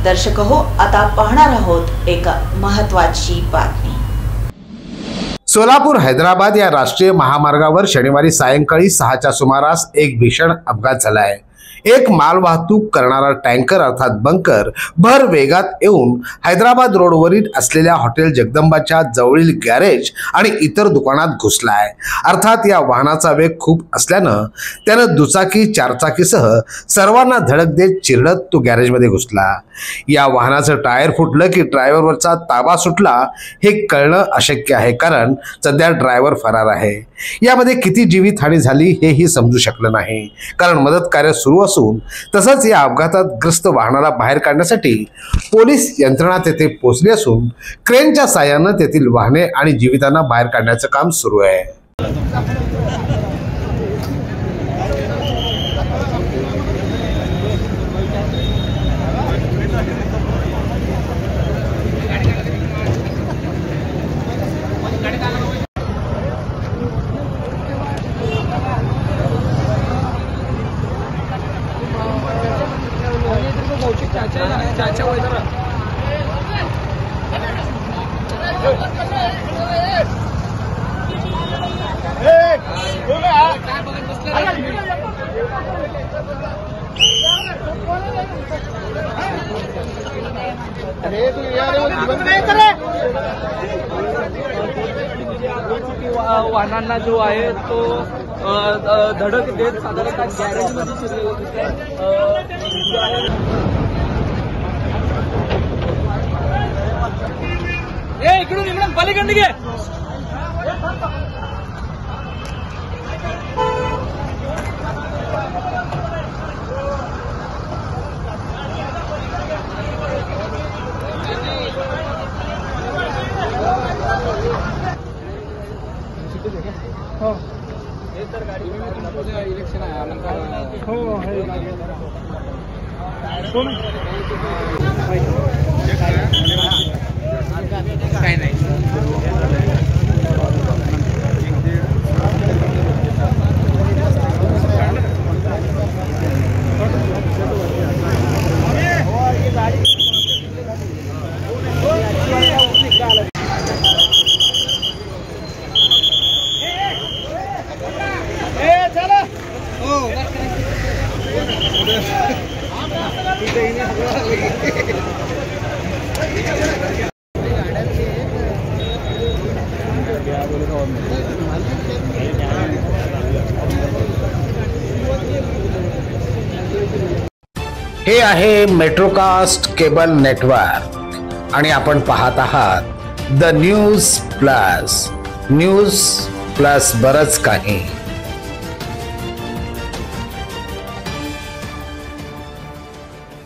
दर्शक हो, आता पाहणार आहोत एक महत्त्वाची बातमी। सोलापूर हैदराबाद या राष्ट्रीय महामार्गावर शनिवारी सायंकाळी 6च्या सुमारास एक भीषण अपघात झाला आहे। एक मालवाहतूक करणारा टँकर अर्थात बंकर भर वेगात येऊन हैदराबाद रोडवरील असलेल्या हॉटेल जगदंबाच्या जवळील गॅरेज आणि इतर दुकानात घुसला आहे। अर्थात या वाहनाचा वेग खूप असल्यानं त्यानं दुचाकी चारचाकीसह सर्वांना धडक देत चिरडत तो गॅरेजमध्ये घुसला। या वाहनाचं टायर फुटलं की ड्रायव्हरवरचा ताबा सुटला हे कळणं अशक्य आहे, कारण सध्या ड्रायव्हर फरार आहे। यामध्ये किती जीवितहानी झाली हेही समजू शकलं नाही, कारण मदत कार्य सुरू असून तसंच या अपघातात ग्रस्त वाहनाला बाहेर काढण्यासाठी पोलीस यंत्रणा तेथे पोहोचली असून क्रेनच्या साहाय्याने तेथील वाहने आणि जीवितांना बाहेर काढण्याचं काम सुरू आहे। चाचा वो इधर अरे तू यार वाहनांना जो आहे तो धडक देत साधारणतः गॅरेजमध्ये इकडून पलीकडे घे। हे तर गाडी इलेक्शन आहे हो काय नाही। हे आहे मेट्रोकास्ट केबल नेटवर्क आणि आपण पाहत आहात द न्यूज प्लस बरच काही।